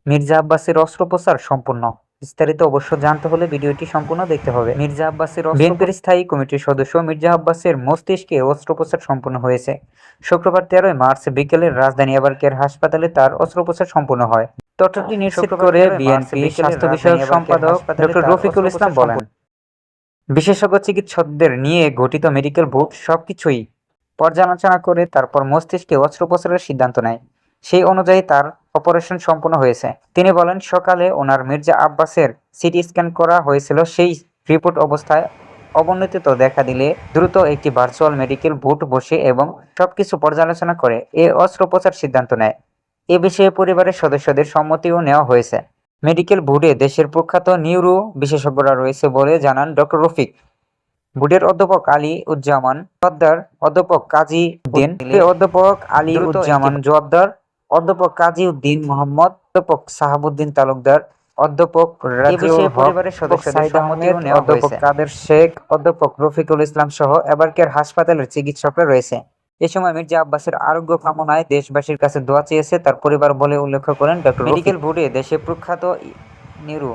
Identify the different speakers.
Speaker 1: মির্জা আব্বাসের অস্ত্রোপচার সম্পূর্ণ। বিস্তারিত অবশ্য জানতে হলে ভিডিওটি সম্পূর্ণ দেখতে হবে। মির্জা আব্বাসের বিএনপির স্থায়ী কমিটির সদস্য মির্জা আব্বাসের মস্তিষ্কে অস্ত্রোপচার সম্পূর্ণ হয়েছে। শুক্রবার 13 মার্চ বিকেলে রাজধানী আবারকের হাসপাতালে তার অস্ত্রোপচার সম্পূর্ণ হয়। তথ্যটি নিশ্চিত করে বিএনপি স্বাস্থ্য বিষয়ক সম্পাদক ডক্টর রফিকুল ইসলাম বলেন, বিশেষজ্ঞ চিকিৎসকদের নিয়ে গঠিত মেডিকেল বোর্ড সবকিছুই পর্যালোচনা করে তারপর মস্তিষ্কে অস্ত্রোপচারের সিদ্ধান্ত নেয়। সেই অনুযায়ী তার অপারেশন সম্পন্ন হয়েছে। তিনি বলেন, সকালে ওনার মির্জা আব্বাসের সিটি স্ক্যান করা হয়েছিল। সেই রিপোর্ট অবস্থায় অবনতি দেখা দিলে দ্রুত একটি ভার্চুয়াল মেডিকেল বোর্ড বসে এবং সবকিছু পর্যালোচনা করে এ অস্ত্রোপচার সিদ্ধান্ত নেয়। এ বিষয়ে পরিবারের সদস্যদের সম্মতিও নেওয়া হয়েছে। মেডিকেল বোর্ডে দেশের প্রখ্যাত নিউরো বিশেষজ্ঞরা রয়েছে বলে জানান ডক্টর রফিক। বোর্ডের অধ্যাপক আলী উজ্জামান জোয়াদ্দার, অধ্যাপক কাজী উদ্দিন, অধ্যাপক আলী উজ্জামান জোয়াদ্দার, অধ্যাপক কাজী উদ্দিন মোহাম্মদ, অধ্যাপক সাহাবুদ্দিন তালুকদার, অধ্যাপক রাজিউল হক, পরিবারের সদস্যদের সম্মতিও নেওয়া হয়েছে। অধ্যাপক কাদের শেখ, অধ্যাপক রফিকুল ইসলাম সহ এবারকের হাসপাতালের চিকিৎসকরা রয়েছে। এ সময় মির্জা আব্বাসের আরোগ্য কামনায় দেশবাসীর কাছে দোয়া চেয়েছে তার পরিবার বলে উল্লেখ করেন ডক্টর। মেডিকেল বোর্ডে দেশের প্রখ্যাত নিউরো